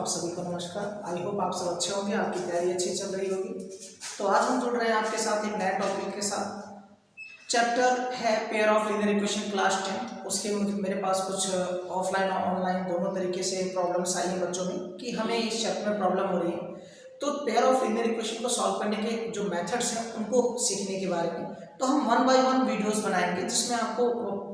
सभी को नमस्कार। आई होप आप सब अच्छे होंगे, आपकी तैयारी अच्छी चल रही होगी। तो आज हम जुड़ रहे हैं आपके साथ एक नए टॉपिक के साथ। चैप्टर है pair of linear equation class 10। उसके मेरे पास कुछ ऑफलाइन और ऑनलाइन दोनों तरीके से प्रॉब्लम्स आई हैं बच्चों में कि हमें इस चैप्टर में प्रॉब्लम हो रही है। तो पेयर ऑफ लीनियर इक्वेशन को सॉल्व करने के जो मेथड्स हैं उनको सीखने के बारे में तो हम 1 बाय 1 वीडियोस बनाएंगे, जिसमें आपको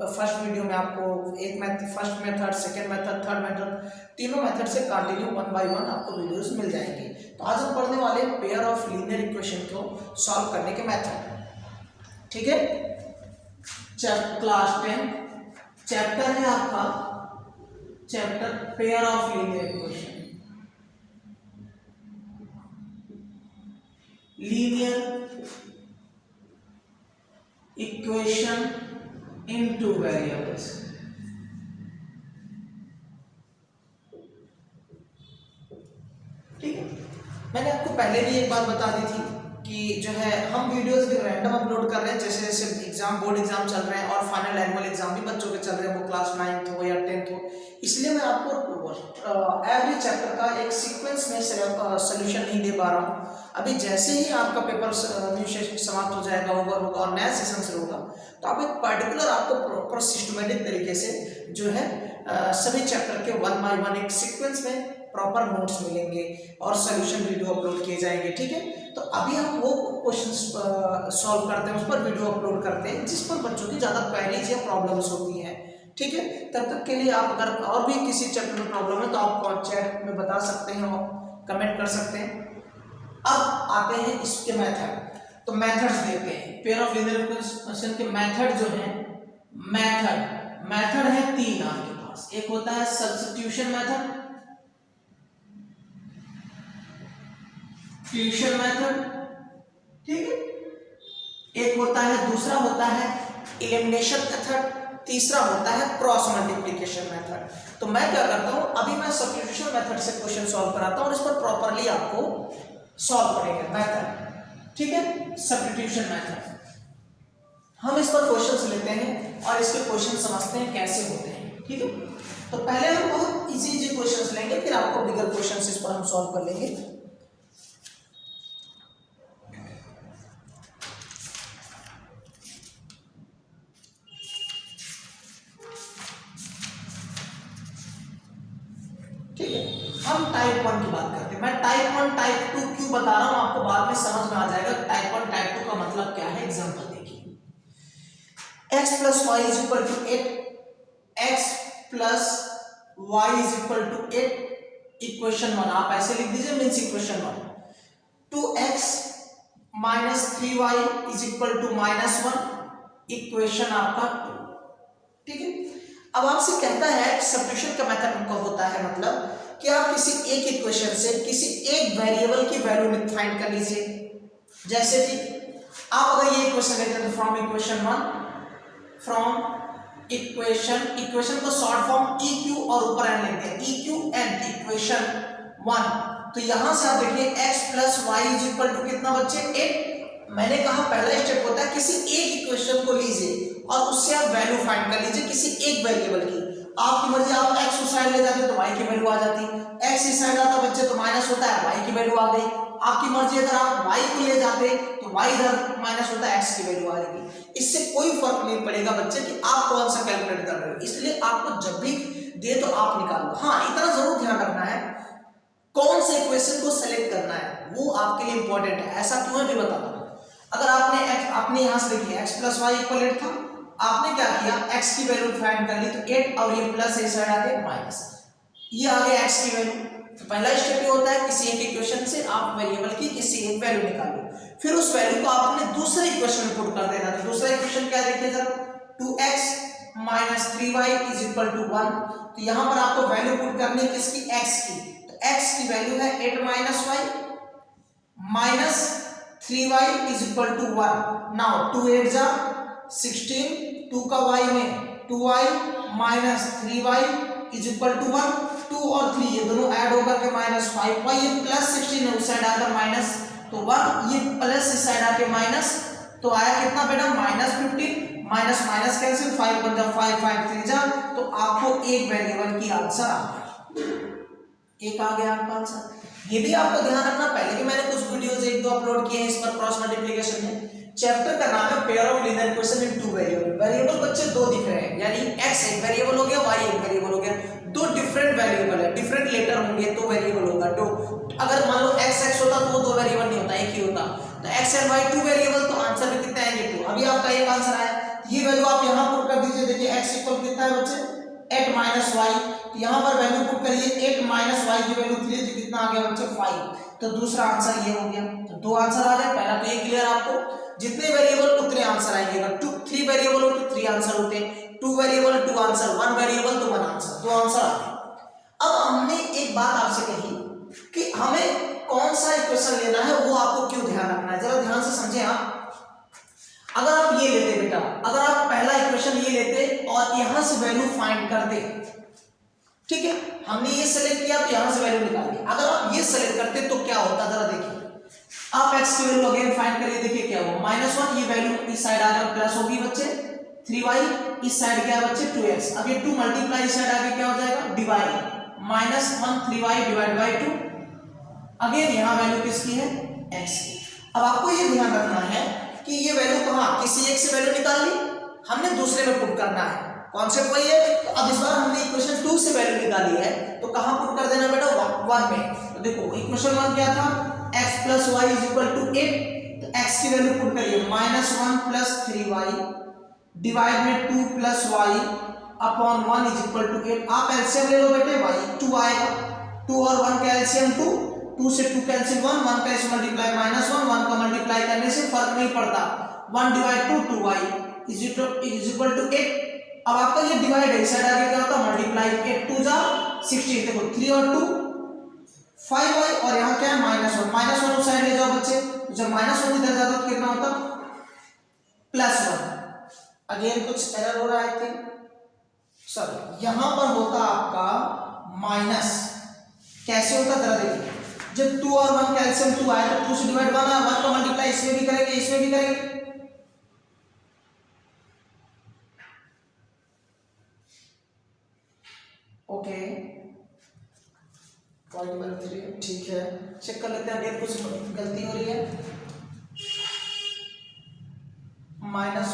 फर्स्ट वीडियो में आपको एक first method, second method, third method, तीनों मेथड से कंटिन्यू 1 बाय 1 आपको वीडियोस मिल जाएंगे। तो आज हम पढ़ने वाले पेयर ऑफ लीनियर इक्वेशन को सॉल्व करने के मेथड। ठीक है, क्लास 10 चैप्टर है आपका chapter pair of linear equation. Linear equation in two variables. ठीक है, मैंने आपको पहले भी एक बात बता दी थी कि जो है हम वीडियोस भी रैंडम अपलोड कर रहे हैं, जैसे जैसे एग्जाम बोर्ड एग्जाम चल रहे हैं और फाइनल एनुअल एग्जाम भी बच्चों के चल रहे हैं, वो क्लास 9th हो या 10th हो। इसलिए मैं आपको एवरी चैप्टर का एक सीक्वेंस में सोल्यूशन नहीं दे पा रहा हूँ। अभी जैसे ही आपका पेपर न्यू सेशन समाप्त हो जाएगा, ओवर होगा और नया सेशन शुरू होगा, तो आप एक पर्टिकुलर आपको प्रॉपर सिस्टमेटिक तरीके से जो है सभी चैप्टर के 1 बाय 1 एक सीक्वेंस में प्रॉपर नोट्स मिलेंगे और सोल्यूशन वीडियो अपलोड किए जाएंगे। ठीक है, तो अभी हम वो क्वेश्चंस सॉल्व करते हैं, उस पर वीडियो अपलोड करते हैं जिस पर बच्चों की ज़्यादा क्वेरीज या प्रॉब्लम्स होती हैं। ठीक है, तब तक के लिए आप अगर और भी किसी चैप्टर में प्रॉब्लम है तो आप चैट में बता सकते हैं और कमेंट कर सकते हैं। अब आते हैं इसके मेथड। तो मेथड्स देते हैं पेयर ऑफ लीनियर इक्वेशन के मेथड जो है। मेथड है 3 आपके पास। एक होता है सब्स्टिट्यूशन मेथड, फ्यूशन मेथड, ठीक है, एक होता है, दूसरा होता है एलिमिनेशन मेथड, तीसरा होता है क्रॉस मल्टीप्लिकेशन मेथड। तो मैं क्या करता हूं, अभी मैं सब्स्टिट्यूशन मेथड से क्वेश्चन सॉल्व कराता हूं और इस पर प्रॉपर्ली आपको सॉल्व करेंगे मेथड। ठीक है, सब्स्टिट्यूशन मेथड हम इस पर क्वेश्चंस लेते हैं और इसके क्वेश्चन समझते हैं कैसे होते हैं। ठीक है, तो पहले हम बहुत इजी क्वेश्चंस लेंगे, फिर आपको बिगर क्वेश्चंस इस पर हम सॉल्व कर लेंगे। ठीक है, हम टाइप 1 की बात करते हैं। मैं टाइप 1 टाइप 2 क्यों बता रहा हूं, आपको बाद में समझ में आ जाएगा टाइप 1 टाइप 2 का मतलब क्या है। एग्जांपल देखिए, x + y = 8, x + y = 8, equation 1 आप ऐसे लिख दीजिए, means equation 1। 2x - 3y = -1, equation आपका 2। ठीक है, अब आपसे कहता है सब्स्टिट्यूशन का मेथड कब होता है, मतलब कि आप किसी एक इक्वेशन से किसी एक वेरिएबल की वैल्यू फाइंड कर लीजिए। जैसे कि आप अगर ये इक्वेशन लेते हैं तो फ्रॉम इक्वेशन को शॉर्ट फॉर्म EQ और ऊपर एन लिखते हैं, EQN इक्वेशन 1। तो यहां से आप देखिए x + y = कितना बच्चे 8। मैंने कहा पहला स्टेप होता है किसी एक इक्वेशन को लीजिए और उससे आप वैल्यू फाइंड कर लीजिए किसी एक वेरिएबल की। आपकी मर्जी, आप x उस साइड ले जाते तो y की वैल्यू आ जाती, x इस साइड आता बच्चे तो माइनस होता है, y की वैल्यू आ गई। आपकी मर्जी, अगर आप y को ले जाते तो y इधर माइनस होता है, x की वैल्यू आ जाएगी। इससे कोई फर्क नहीं पड़ेगा बच्चे कि आप कौन सा कैलकुलेट कर रहे हो, इसलिए आपको जब भी दे तो आप निकालो। हाँ, इतना जरूर ध्यान रखना है कौन से इक्वेशन को सेलेक्ट करना है, वो आपके लिए इंपॉर्टेंट है। ऐसा क्यों है भी बता दो। अगर आपने यहां से देखिए x + y = 8 था, आपने क्या किया, x की वैल्यू फाइंड कर ली तो 8 और ये प्लस इस साइड आ गया माइनस, ये आ गया x की वैल्यू। तो पहला स्टेप ये होता है किसी एक इक्वेशन से आप वेरिएबल की किसी एक वैल्यू निकालो, फिर उस वैल्यू को आपने दूसरे इक्वेशन में पुट कर देना। तो दूसरा इक्वेशन क्या देखिए जरा, 2x - 3y = 1। तो यहां पर आपको वैल्यू पुट करनी है किसकी, x की। तो x की वैल्यू है 8 - y - 3y = 1। नाउ 2 8 जा 16, 2 का y में 2y - 3y = 1। 2 और 3 ये दोनों ऐड होकर के -5y, ये +16 है उस साइड आकर माइनस, तो 1, ये प्लस इस साइड आके माइनस, तो आया कितना बेटा -15, माइनस माइनस कैंसिल, 5 × 5 5 3 जा, तो आपको एक वेरिएबल की आंसर आ गया। एक आ गया आपका आंसर। ये भी आपको ध्यान रखना, पहले भी मैंने कुछ वीडियोस एक दो अपलोड किए हैं इस पर क्रॉस मल्टीप्लिकेशन में। चैप्टर का नाम है pair of linear equation in two variable. Variable बच्चे दो दिख रहे हैं, यानी x एक वेरिएबल हो गया, y एक वेरिएबल हो गया, दो डिफरेंट वेरिएबल है, डिफरेंट लेटर होंगे तो वेरिएबल होगा दो। अगर मान लो x होता तो वो दो वेरिएबल नहीं होता, एक ही होता। तो x and y two variable, तो आंसर में कितने आएंगे? टू। अभी आपका एक आंसर आया, ये वैल्यू आप यहां पुट कर दीजिए। देखिए x इक्वल कितना है बच्चे? 8 माइनस वाई। यहां पर वैल्यू पुट करिए, 8 माइनस वाई की वैल्यू 3, तो कितना आ गया बच्चे? 5। तो दूसरा आंसर ये हो गया। तो दो आंसर आ गए। पहला तो ये क्लियर आपको, जितने वेरिएबल उतने आंसर आएंगे। अगर 3 वेरिएबल हो तो 3 आंसर होते, 2 वेरिएबल 2 आंसर, 1 वेरिएबल तो 1 आंसर, 2 आंसर आ गए। अब हमने एक बात आपसे कही कि हमें कौन सा इक्वेशन लेना है, वो आपको क्यों ध्यान रखना है, जरा ध्यान से समझें आप। अगर आप ये लेते बेटा, अगर आप पहला इक्वेशन ये लेते और यहां से वैल्यू फाइंड करते, ठीक है, हमने ये सेलेक्ट किया तो यहां से वैल्यू निकाल ली। अगर आप ये सेलेक्ट करते तो क्या होता, जरा देखिए। आप x की वैल्यू अगेन फाइंड करिए, देखिए क्या हुआ, -1, ये वैल्यू इस साइड आ गया, प्लस होगी बच्चे 3y, इस साइड क्या है बच्चे 2x। अब ये 2 मल्टीप्लाई इस साइड आगे क्या हो जाएगा? Divide, -1 3y divide by 2। Again यहां वैल्यू किसकी है? x की। अब आपको ये ध्यान रखना है कि ये वैल्यू कहां, किसी एक से वैल्यू निकाल ली, हमने दूसरे में पुट करना है, कॉन्सेप्ट वही है। तो अब इस बार हमने इक्वेशन 2 से वैल्यू निकाली है, तो कहां पुट कर देना बेटा? 1 में। तो देखो इक्वेशन 1 क्या था? x + y = 8। तो x की वैल्यू पुट करिए, -1 + 3y डिवाइड में 2 + y अपॉन 1 = 8। आप एलसीएम ले लो बेटे, y 2 आएगा, 2 और 1 का एलसीएम 2, 2 से 2 कैंसिल 1, 1 का इस मल्टीप्लाई -1, 1 का मल्टीप्लाई करने से फर्क नहीं पड़ता, 1 डिवाइड 2 2y = 8। अब आपका ये डिवाइड है, इस साइड आगे क्या होता है? मल्टीप्लाई, 8 2 जा 16, देखो 3 और 2 5y, और यहाँ क्या है? -1 उस साइड ले जाओ बच्चे, जब -1 इधर जाता तो कितना होता? +1। अगेन कुछ एरर हो रहा है, आई थिंक, सॉरी, यहां पर होता आपका माइनस। कैसे होता जरा देखिए, जब 2 और 1 का एलसीएम 2 आया तो 2 से डिवाइड 1 आया, 1 का मल्टीप्लाई इसमें भी करेंगे, इसमें भी करेंगे। ओके, ठीक है, चेक कर लेते हैं अगेन, कुछ गलती हो रही है। -1,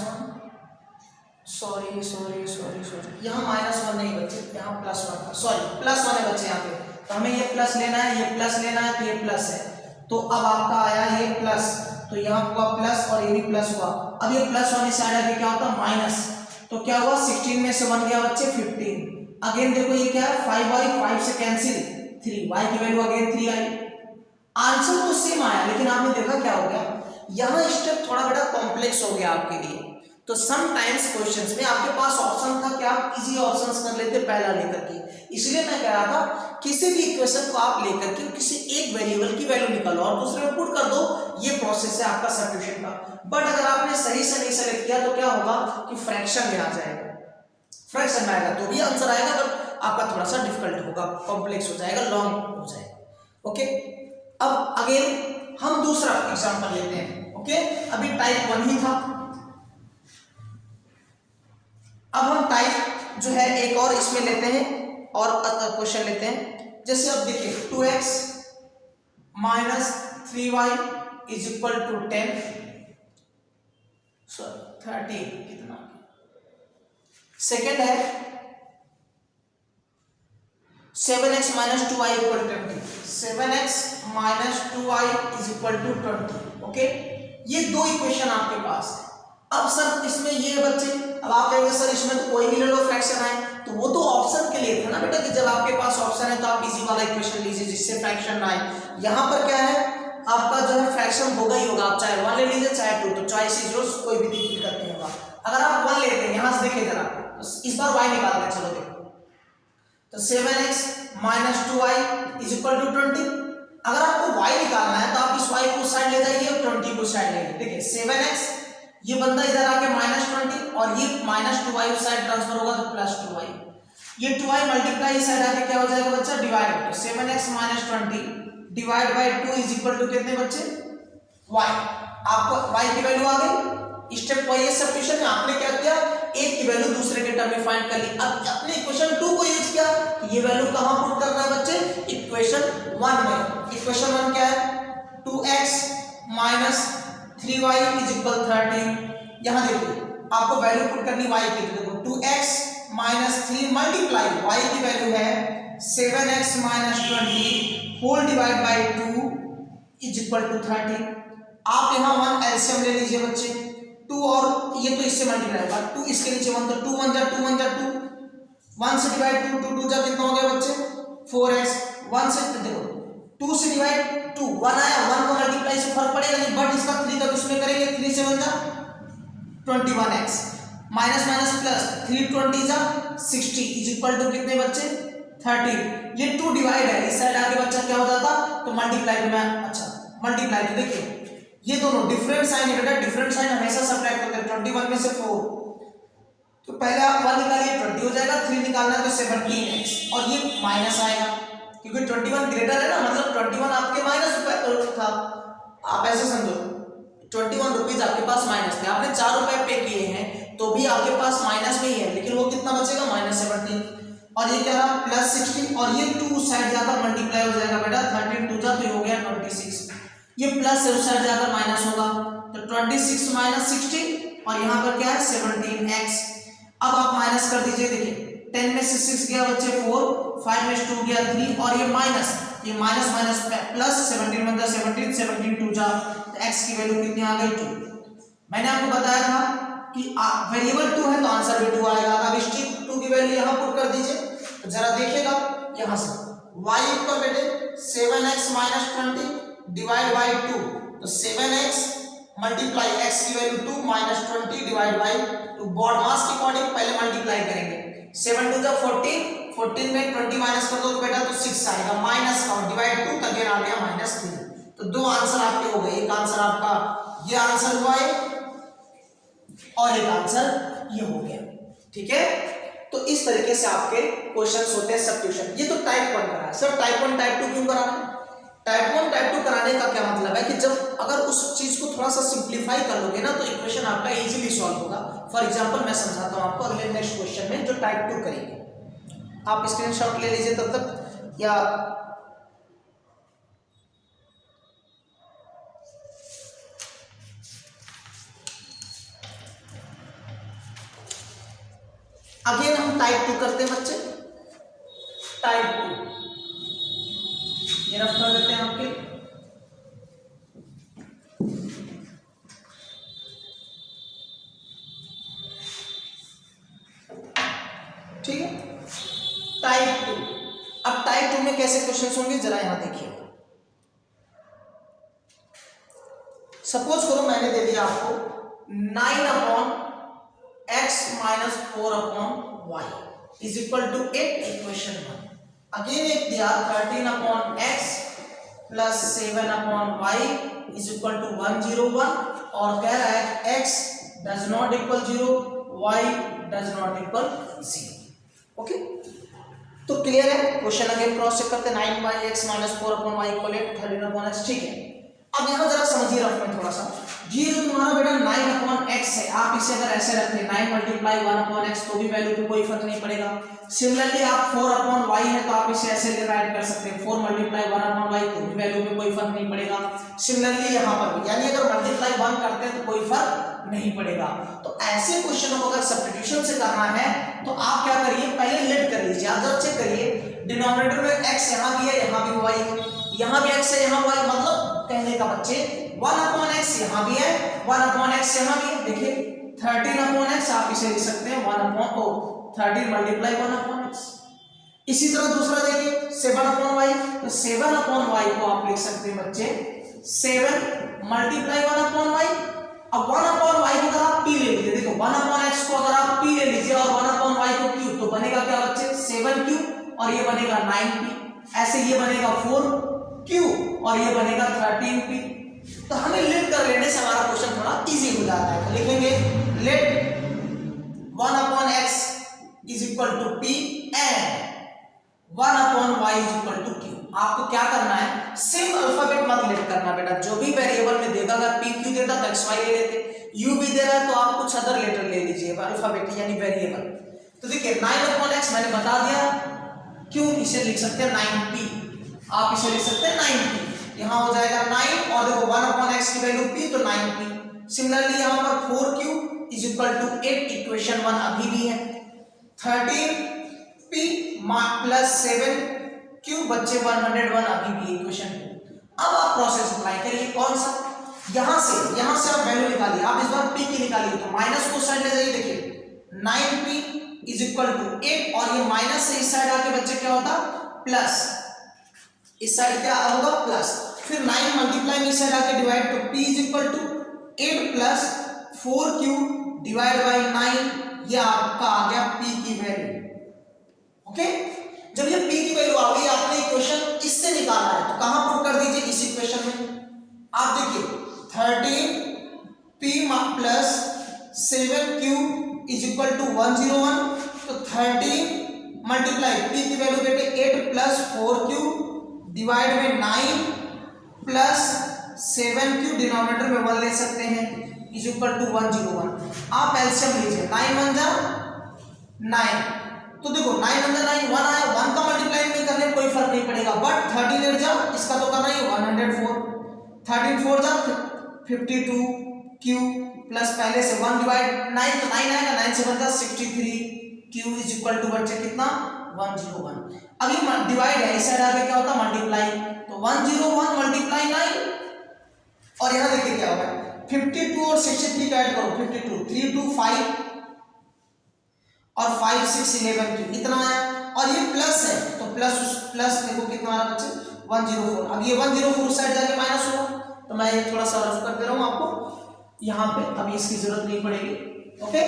सॉरी, यहाँ -1 नहीं बच्चे, यहाँ +1 था, सॉरी +1 है बच्चे यहाँ पे। तो हमें ये प्लस लेना है, ये प्लस लेना है, तो ये प्लस है। तो अब आपका आया ये प्लस, तो यहाँ हुआ प्लस और ये भी प्लस हुआ। अब ये +1 इस साइड आके क्या होता? माइनस। तो क्या हुआ? 16 में से 1 गया बच्चे 15। अगेन देखो ये क्या है? 5y, 5 से कैंसिल 3y की वैल्यू अगेन 3 आई। आंसर तो सेम आया, लेकिन आपने देखा क्या हो गया, यहाँ स्टेप थोड़ा बड़ा कॉम्प्लेक्स हो गया आपके लिए। तो समटाइम्स क्वेश्चंस में आपके पास ऑप्शन था कि आप इजी ऑप्शंस कर लेते पहला लेकर के, इसलिए मैं कह रहा था किसी भी इक्वेशन को आप लेकर के किसी एक वेरिएबल की वैल्यू निकालो और दूसरे में पुट कर दो, ये प्रोसेस है आपका सब्स्टिट्यूशन का। बट अगर आपने सही से नहीं सेलेक्ट किया तो क्या होगा कि फ्रैक्शन में आ जाएगा, फ्रैक्शन में आएगा तो भी आंसर आएगा, बट आपका थोड़ा सा डिफिकल्ट होगा, कॉम्प्लेक्स हो जाएगा, लॉन्ग हो जाएगा। ओके, अब अगेन हम दूसरा एग्जांपल लेते हैं। ओके, अभी टाइप 1 ही था, अब हम टाइप जो है एक और इसमें लेते हैं और क्वेश्चन लेते हैं। जैसे अब देखिए 2x - 3y = 10, सॉरी 30, कितना सेकेंड है 7x - 2y = 20, 7x - 2y = 20। Okay, ये दो इक्वेशन आपके पास है। अब सर इसमें ये बच्चे, अब आप कहेंगे सर इसमें तो कोई भी ले लो फ्रैक्शन आए, तो वो तो ऑप्शन के लिए था ना बेटा, कि जब आपके पास ऑप्शन है तो आप इजी वाला इक्वेशन लीजिए जिससे फ्रैक्शन ना आए। यहाँ पर क्या है, आपका जो है फ्रैक्शन होगा ही होगा, आप चाहे 1 ले लीजिए चाहे 2, तो चॉइस इज योर्स, कोई भी दिक्कत नहीं होगा। अगर आप 1 लेते हैं, यहाँ से देखिए जरा, तो इस बार y निकालते हैं, चलो देखो, तो 7x - 2y = 20। अगर आपको y निकालना है तो आप इस y को साइड ले जाइए और 20 को साइड ले लीजिए। देखिए 7x, ये बंदा इधर आके -20 और ये -2y उस साइड ट्रांसफर होगा तो +2y, ये 2y मल्टीप्लाई इस साइड आके क्या हो जाएगा बच्चा? डिवाइड। तो 7x - 20 डिवाइड बाय 2 = कितने बच्चे? y। आपको y की वैल्यू आ गई स्टेप वाइज सब्स्टिट्यूशन में आपने क्या किया, एक की वैल्यू दूसरे के टर्म में फाइंड कर ली। अब अपने इक्वेशन 2 को यूज किया, ये वैल्यू कहां पुट करना है बच्चे, इक्वेशन 1 में। इक्वेशन 1 क्या है, 2x minus 3y is equal 13। यहां देखिए आपको वैल्यू पुट करनी y की, तो देखो 2x माइनस 3 मल्टीप्लाई y की वैल्यू है 7x minus 20 whole divide by 2 is equal to 13। आप यहां 1 एलसीएम ले लीजिए बच्चे, 2 और ये तो इससे मल्टीप्लाई होगा, 2 इसके नीचे 1 तो 2 1 जा 2 1 जा 2, 1 से डिवाइड 2 2 2 जा कितना हो गया बच्चे 4x, 1 से देखो 2 से डिवाइड 2 1 आया, 1 को मल्टीप्लाई से फर्क पड़ेगा नहीं, बट इसका 3 का उसमें करेंगे, 3 से 1 जा 21x माइनस माइनस प्लस 3 20 जा 60 इज इक्वल टू कितने बच्चे 13। ये 2 डिवाइड है, इस साइड आके बच्चा क्या हो जाता तो मल्टीप्लाई में, अच्छा मल्टीप्लाई तो देखिए ये दोनों डिफरेंट साइन है बेटा, डिफरेंट साइन हमेशा सब्ट्रैक्ट होते हैं। 21 में से 4 तो पहले आप 1 निकालिए 20 हो जाएगा, 3 निकालना है तो 17x और ये माइनस आएगा क्योंकि 21 ग्रेटर है ना, मतलब 21 आपके माइनस था। आप ऐसे समझो 21 रुपीज आपके पास माइनस थे, आपने 4 रुपए पे किए हैं तो भी आपके पास माइनस में ही है, लेकिन वो कितना बचेगा माइनस 17 और ये क्या रहा प्लस 60 और ये 2 साइड जाकर मल्टीप्लाई हो जाएगा बेटा, 13 2 जा तो हो गया 26, ये प्लस से उस साइड जाकर माइनस होगा तो 26 माइनस 60 और यहाँ पर क्या है 17x। अब आप माइनस कर दीजिए, देखिए 10 में से 6 गया बच्चे 4, 5 में से 2 गया 3 और ये माइनस माइनस प्लस 17 में 17 17 2 जा तो x की वैल्यू कितनी आ गई 2। मैंने आपको बताया था कि वेरिएबल 2 है तो आंसर भी 2 आएगा। अब इस 2 की वैल्यू यहाँ पुट कर दीजिए तो जरा देखिएगा यहाँ से y इक्वल बेटे 7x माइनस 20 डिवाइड बाय 2 तो 7x मल्टीप्लाई x की value 2 minus 20 divide by 2 BODMAS के अकॉर्डिंग पहले मल्टीप्लाई करेंगे, 7 2 जा 14, 14 में 20 माइनस कर दो तो बेटा तो 6 आएगा माइनस का डिवाइड 2 तक आ गया माइनस 3। तो 2 आंसर आपके हो गए, एक आंसर आपका ये आंसर हुआ है और एक आंसर ये हो गया, ठीक है। तो इस तरीके से आपके क्वेश्चंस होते हैं सब्स्टिट्यूशन। ये तो टाइप 1 करा है सर, टाइप 1 टाइप 2 क्यों करा है? टाइप 1 टाइप 2 कराने का क्या मतलब है कि जब अगर उस चीज को थोड़ा सा सिंप्लीफाई कर लोगे ना तो इक्वेशन आपका इजीली सॉल्व होगा। फॉर एग्जांपल मैं समझाता हूं आपको अगले नेक्स्ट क्वेश्चन में जो टाइप 2 करेंगे। आप स्क्रीनशॉट ले लीजिए तब तक, या अगेन हम टाइप 2 करते हैं बच्चे, टाइप 2 ये रफ कर देते हैं आपके। ठीक है टाइप 2। अब टाइप 2 में कैसे क्वेश्चंस होंगे जरा यहां देखिए। सपोज करो मैंने दे दिया आपको 9/x minus 4/y is equal to 8 equation 1। Again एक दिया 13/x plus 7/y is equal to 101 और कह रहा है x does not equal 0, y does not equal 0। Okay तो क्लियर है। क्वेश्चन अगेन क्रॉस चेक करते हैं 9/x minus 4/y equal 13/x। ठीक है अब यहां जरा समझिए रफ में थोड़ा सा, ये जो तुम्हारा बेटा 9/x है आप इसे अगर ऐसे रखें 9 मल्टीप्लाई 1/x तो भी वैल्यू पे कोई फर्क नहीं पड़ेगा। सिमिलरली आप 4/y है तो आप इसे ऐसे राइट कर सकते हैं 4 मल्टीप्लाई 1/y तो भी वैल्यू पे कोई फर्क नहीं पड़ेगा। सिमिलरली यहां पर भी यानी अगर मल्टीप्लाई 1 करते हैं तो कोई फर्क नहीं पड़ेगा। तो ऐसे क्वेश्चनों को अगर सब्स्टिट्यूशन से करना है तो आप क्या करिए पहले लेट कर लीजिए, आप जब चेक करिए डिनोमिनेटर में x यहां भी है यहां भी y है, यहां भी x है यहां y, मतलब कहने का बच्चे 1/x यहां भी है 1/x यहां भी है। देखिए 13/x आप इसे लिख सकते हैं 13 मल्टीप्लाई 1/x। इसी तरह दूसरा देखिए 7/y तो 7/y को आप लिख सकते हैं बच्चे 7 मल्टीप्लाई 1/y। अब 1/y को अगर आप p ले लीजिए, देखो 1/x को अगर आप p ले लीजिए और 1/y को q तो बनेगा क्या बच्चे 7q और ये बनेगा 9p, ऐसे ये बनेगा 4q और ये बनेगा 13p। तो हमें लेट कर लेने से हमारा क्वेश्चन थोड़ा इजी हो जाता है। तो लिखेंगे let 1/x is equal to p and 1/y is equal to q। आपको क्या करना है सेम अल्फाबेट मत लेट करना बेटा, जो भी वेरिएबल में देगा अगर p q देता तो xy ले लेते, u भी दे रहा है तो आप कुछ अदर लेटर ले लीजिए अल्फाबेट यानी वेरिएबल। तो देखिए 9/x मैंने बता दिया, क्यों इसे लिख सकते हैं 9p, आप इसे लिख सकते हैं 9p, यहाँ हो जाएगा 9 और देखो 1/x की वैल्यू p तो 9p। सिमिलरली यहाँ पर 4q is equal to 8, equation 1 अभी भी है। 13p प्लस 7q बच्चे 101 अभी भी इक्वेशन 2। अब आप प्रोसेस अप्लाई करिए, कौन सा, यहां से आप वैल्यू निकालिए, आप इस बार p की निकालिए तो माइनस को साइड ले जाइए, देखिए 9p इज इक्वल टू 8 और ये माइनस से इस साइड आके बच्चे क्या होता प्लस, इस साइड क्या होगा प्लस, फिर 9 मल्टीप्लाई इस साइड आके डिवाइड, तो p is equal to 8 plus 4q divide by 9, ये आपका आ गया p की वैल्यू। ओके, जब ये p की वैल्यू आ गई, आपने इक्वेशन इससे निकाला है तो कहां पुट कर दीजिए, इस इक्वेशन में। आप देखिए 13p plus 7q is equal to 101, तो 13 मल्टीप्लाई p की वैल्यू बेटे 8 प्लस 4q डिवाइड में 9 प्लस 7q, डिनोमिनेटर में 1 ले सकते हैं, इज इक्वल टू 101। आप एलसीएम लीजिए, 9 1 जा 9, तो देखो 9 1 जा 9, 1 आया, 1 का मल्टीप्लाई नहीं करने कोई फर्क नहीं पड़ेगा, बट 13 8 जा इसका तो करना ही 104, 13 4 जा 52q प्लस पहले से 1 डिवाइड 9 तो 9 आएगा, 9 से 1 जा 63q इज इक्वल टू बच्चे कितना 101। अब ये डिवाइड है, इस साइड आगे क्या होता मल्टीप्लाई, तो 101 मल्टीप्लाई 9 और यहां देखिए क्या होगा 52 और 63 का ऐड करो, 52 3 2 5 और 5 6 11 क्यों इतना आया, और ये प्लस है तो प्लस देखो कितना आ रहा बच्चे 104। अब ये 104 उस साइड जाके माइनस होगा, तो मैं ये थोड़ा सा रफ कर दे रहा हूं आपको यहाँ पे, अभी इसकी जरूरत नहीं पड़ेगी। ओके,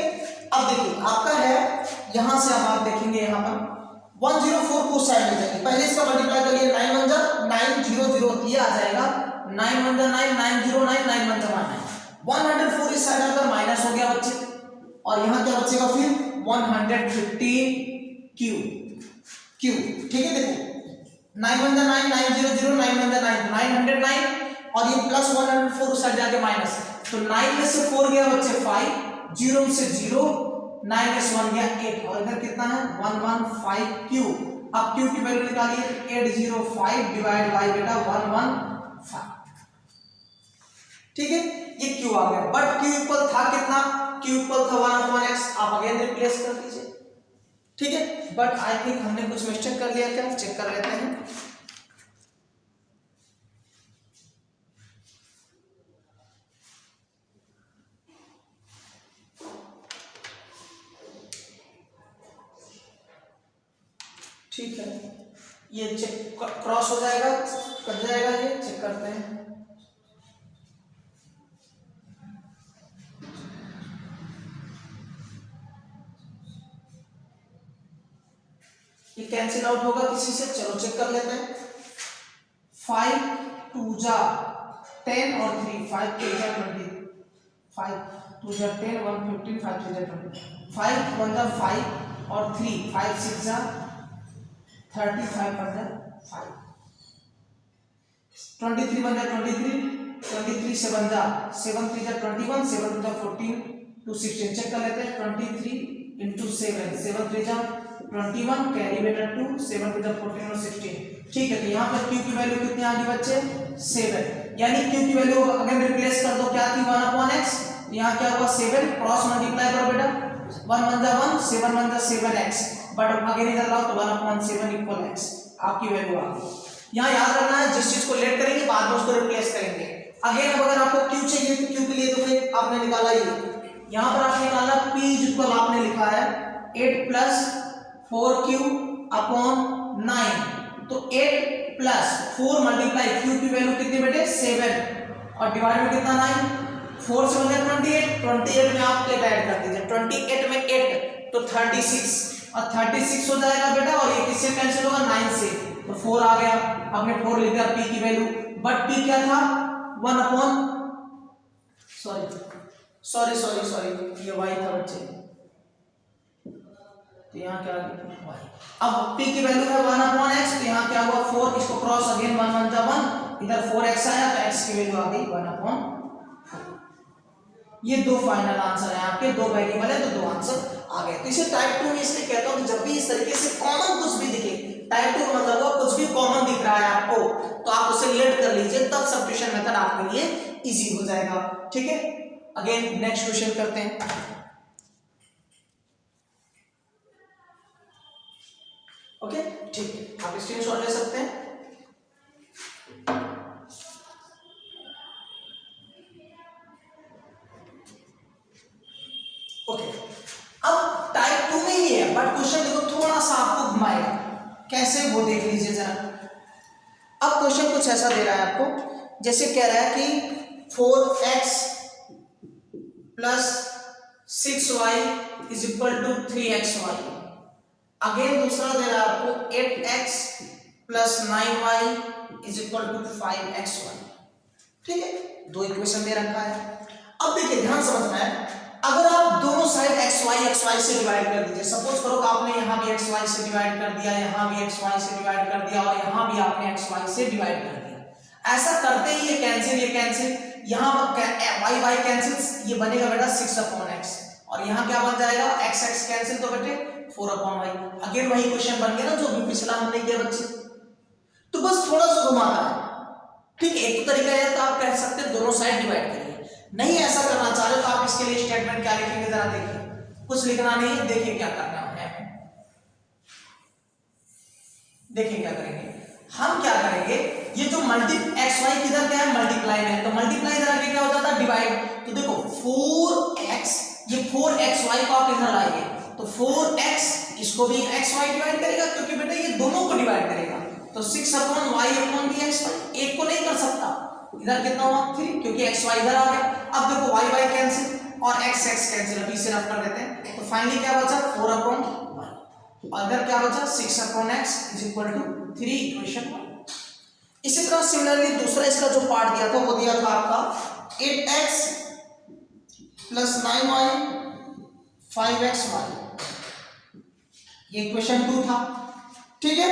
अब देखिए आपका है यहां से, अब आप देखेंगे यहाँ पर 104 को साइड में जाएंगे, पहले इसका मल्टीप्लाई करिए, 9 1 जा 900 ये आ जाएगा, 9 1 जा 9 909 9 1 जा 9, 104 इस साइड आकर माइनस हो गया बच्चे, और यहाँ क्या बचेगा फिर 115q, ठीक है। देखो 9 1 जा 9 900 9 1 जा 9 909 और ये प्लस 104 उस साइड जाके माइनस, तो 9 में से 4 गया बच्चे 5, 0 में से 0, 9 में से 1 गया 8 और इधर कितना है 115q। अब q की वैल्यू निकालिए, 805 डिवाइड बाय बेटा 115, ठीक है, ये q आ गया, बट q इक्वल था कितना, q इक्वल था 1/x, आप अगेन रिप्लेस कर दीजिए, ठीक है। बट आई थिंक हमने कुछ मिस्टेक कर लिया, क्या चेक कर लेते हैं। ठीक है, ये चेक क्रॉस हो जाएगा, कट जाएगा, ये चेक करते हैं। ये कैंसिल आउट होगा किसी से, चलो चेक कर लेते हैं। 5 2 जा 10 और 3 5 3 जा 20, 5 2 जा 10 1 15 5 3 जा 20, 5 1 जा 5 और 3 5 6 जा 35 1 जा 5, 23 1 जा 23, 23 7 जा 7 3 जा 21, 7 2 जा 14 2 16, चेक कर लेते हैं। 23 into 7 7 3 जा 21 कैरी बेटा 2 7 2 जा 14 और 16, ठीक है। तो यहाँ पर q की वैल्यू कितनी आ गई बच्चे 7, यानी q की वैल्यू अगर रिप्लेस कर दो क्या थी 1/x, यहाँ क्या हुआ 7, क्रॉस मल्टीप्लाई करो बेटा, 1 1 जा 1 7 1 जा 7x, बट अगर इधर लाओ तो 1/7 इक्वल x, आपकी वैल्यू आ गई। यहाँ याद रखना है, जिस चीज को लेट करेंगे बाद में उसको रिप्लेस करेंगे। अगेन अब अगर आपको q चाहिए तो q के लिए तो फिर आपने निकाला ही, यहाँ पर आपने निकाला p इक्वल आपने लिखा है 8 प्लस 4q अपॉन 9, तो 8 प्लस 4 मल्टीप्लाई q की वैल्यू कितनी बेटे 7 और डिवाइड में कितना 9, 4 से बन गया 28 में आप 8 ऐड कर दीजिए, 28 में 8 तो 36 और 36 हो जाएगा बेटा, और ये किससे कैंसिल होगा 9 से, तो 4 आ गया, आपने 4 लिख दिया p की वैल्यू, बट p क्या था 1 अपॉन सॉरी ये y था बच्चे, तो यहाँ क्या y, अब p की वैल्यू है 1/x, तो यहाँ क्या हुआ 4, इसको क्रॉस अगेन 1 1 जा 1, इधर 4x आया तो x की वैल्यू आ गई 1/4, ये दो फाइनल आंसर है आपके, दो वेरिएबल है तो दो आंसर आ गए। तो इसे टाइप 2 में इसलिए कहता हूं कि जब भी इस तरीके से कॉमन कुछ भी दिखे, टाइप 2 का मतलब वो कुछ भी कॉमन दिख रहा है आपको, तो आप उसे लेट कर लीजिए, तब सब्स्टिट्यूशन मेथड आपके लिए इजी हो जाएगा। ठीक है, अगेन नेक्स्ट क्वेश्चन करते हैं। ओके ठीक है, आप स्क्रीनशॉट ले सकते हैं। ओके, अब टाइप 2 में ही है, बट क्वेश्चन देखो थोड़ा सा आपको घुमाएगा, कैसे वो देख लीजिए जरा। अब क्वेश्चन कुछ ऐसा दे रहा है आपको, जैसे कह रहा है कि 4x plus 6y is equal to 3xy। Again दूसरा दे रहा है आपको 8x plus 9y is equal to 5xy। ठीक है, दो इक्वेशन दे रखा है। अब देखिए ध्यान समझना है, अगर आप दोनों साइड xy से डिवाइड कर दीजिए, सपोज करो कि आपने यहां भी xy से डिवाइड कर दिया, यहां भी xy से डिवाइड कर दिया और यहां भी आपने xy से डिवाइड कर दिया। ऐसा करते ही ये कैंसिल, यहां y कैंसिल, ये बनेगा बेटा 6/x और यहां क्या बन जाएगा, x कैंसिल तो बेटे 4/y। अगेन वही क्वेश्चन बन गया ना जो भी पिछला हमने किया बच्चे। तो बस थोड़ा सा घुमाना है। ठीक, एक तो तरीका है तो आप कह सकते हैं दोनों साइड डिवाइड करिए, नहीं ऐसा करना चाह रहे तो आप इसके लिए स्टेटमेंट क्या लिखेंगे जरा देखिए, कुछ लिखना नहीं है, देखिए क्या करना है। देखिए क्या करेंगे, हम क्या करेंगे, ये जो xy किधर क्या है, मल्टीप्लाई में, तो मल्टीप्लाई इधर आके क्या हो जाता है, डिवाइड। तो देखो 4x, ये 4xy को आप इधर लाएंगे तो 4x इसको भी xy डिवाइड करेगा, क्योंकि बेटा ये दोनों को डिवाइड करेगा। तो 6/y/dxy, एक को नहीं कर सकता, इधर कितना हुआ 3, क्योंकि xy इधर आ गया। अब देखो y कैंसिल और x कैंसिल, अभी इसे रफ कर देते हैं। तो फाइनली क्या बचा 4/y, और इधर क्या बचा 6/x is equal to 3, equation 1। इसी तरह सिमिलरली दूसरा इसका जो पार्ट दिया था वो दिया था आपका 8x प्लस 9y 5xy, ये इक्वेशन 2 था। ठीक है,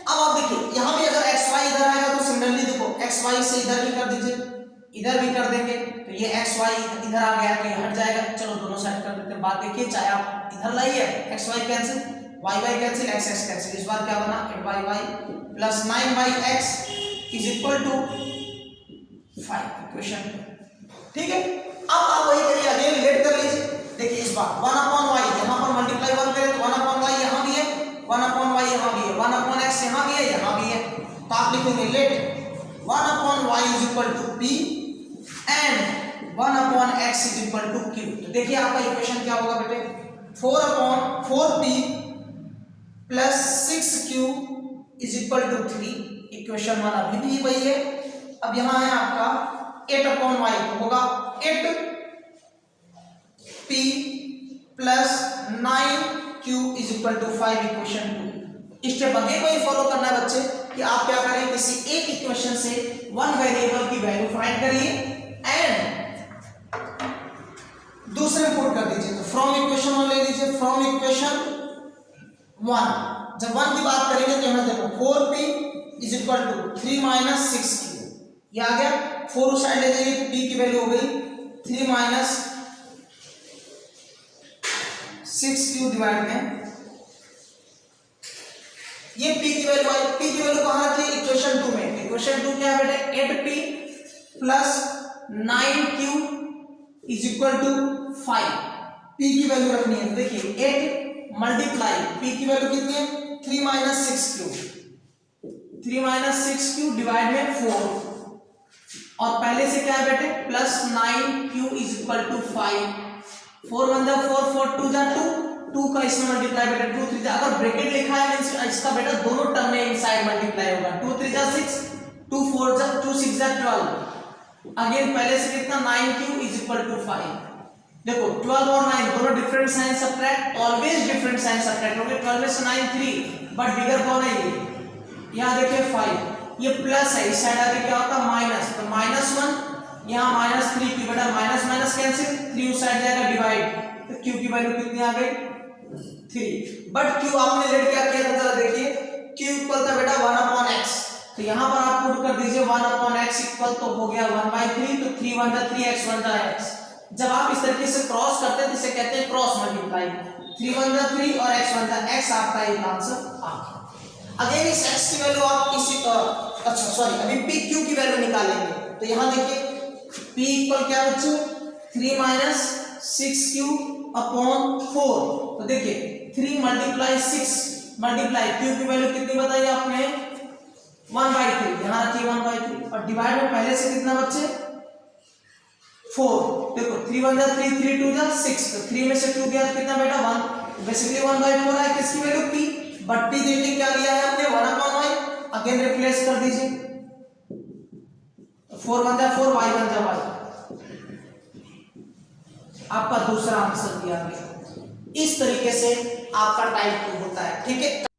अब आप देखिए यहां भी अगर xy इधर आएगा तो सिमिलरली देखो xy से इधर भी कर दीजिए, इधर भी कर देंगे, तो ये xy इधर आ गया तो ये हट जाएगा। चलो दोनों साइड कर देते हैं। बात देखिए, चाहे आप इधर लाइए xy cancel, y cancel, x cancel, इस बार क्या बना 8y plus 9yx is equal to 5, equation. ठीक है, अब आप वही करिए, अगेन लेट कर लीजिए। देखिए इस बार 1/y, यहां पर मल्टीप्लाई 1 करें तो 1/y यहां भी है, 1/y यहां भी है, 1/x यहां भी है, यहां भी है। तो आप लिखेंगे let 1/y is equal to p and 1/x is equal to q। तो देखिए आपका इक्वेशन क्या होगा बेटे, 4/4p plus 6q is equal to 3, equation 1 अभी भी वही है। अब यहां है आपका 8/y, तो होगा 8p plus 9q is equal to 5, equation 2। Step again वही फॉलो करना है बच्चे कि आप क्या करें, किसी एक इक्वेशन से वन वेरिएबल की वैल्यू फाइंड करिए एंड दूसरे पुट कर दीजिए। तो फ्रॉम इक्वेशन 1 ले लीजिए, फ्रॉम इक्वेशन 1 जब 1 की बात करेंगे तो यहां देखो 4p is equal to 3 minus 6q, ये आ गया। 4 उस साइड ले जाइए तो p की वैल्यू हो गई 3 माइनस 6q डिवाइड में ये p की वैल्यू आई। p की वैल्यू कहां रखी है, इक्वेशन 2 में। इक्वेशन 2 क्या है बेटे, 8p plus 9q is equal to 5, p की वैल्यू रखनी है। देखिए 8 मल्टीप्लाई p की वैल्यू कितनी है 3 minus 6q, 3 minus 6q divide में 4, और पहले से क्या है बेटे plus 9q is equal to 5, 4 1 जा 4, 4 2 जा 2, 2 का इसमें मल्टीप्लाई बेटा 2 3 जा, अगर ब्रैकेट लिखा है मींस इसका बेटा दोनों टर्म में इनसाइड मल्टीप्लाई होगा। 2 3 जा 6, 2 4 जा 2 6 जा 12, अगेन पहले से कितना 9q इज इक्वल टू 5। देखो 12 और 9 दोनों different sign subtract, always different sign subtract होंगे। 12 में से 9 3, बट बिगर कौन है ये, यहां देखिए 5, ये प्लस है, इस साइड आके क्या होता है माइनस, तो -1 यहाँ -3 की बेटा माइनस माइनस कैंसिल, 3 उस साइड जाएगा डिवाइड, तो q की वैल्यू कितनी आ गई 3। बट q आपने लेट क्या किया था जरा देखिए, q इक्वल था बेटा 1/x, तो यहाँ पर आप पुट कर दीजिए 1/x इक्वल तो हो गया 1/3, तो 3 1 जा 3 x 1 जा x, जब आप इस तरीके से क्रॉस करते हैं तो इसे कहते हैं क्रॉस मल्टीप्लाई। 3 1 जा 3 और x 1 जा x, आपका एक आंसर आ गया। अगेन इस x की वैल्यू आप इसी अच्छा सॉरी अभी p q की वैल्यू निकालेंगे। तो यहां देखिए p इक्वल क्या बच्चों 3 - 6q अपॉन 4। तो देखिए 3 मल्टीप्लाई 6 मल्टीप्लाई q की वैल्यू कितनी बताई आपने 1/3, यहां रखिए 1/3 और डिवाइड में पहले से कितना बच्चे 4। देखो 3 1 जा 3 3 2 जा 6, तो 3 में से 2 गया तो कितना बेटा 1, बेसिकली 1/4 है किसकी वैल्यू p, बट p देखिए क्या लिया है हमने 1/y, अगेन रिप्लेस कर दीजिए। 4 1 जा 4 y 1 जा y, आपका दूसरा आंसर दिया गया। इस तरीके से आपका टाइप 2 होता है, ठीक है।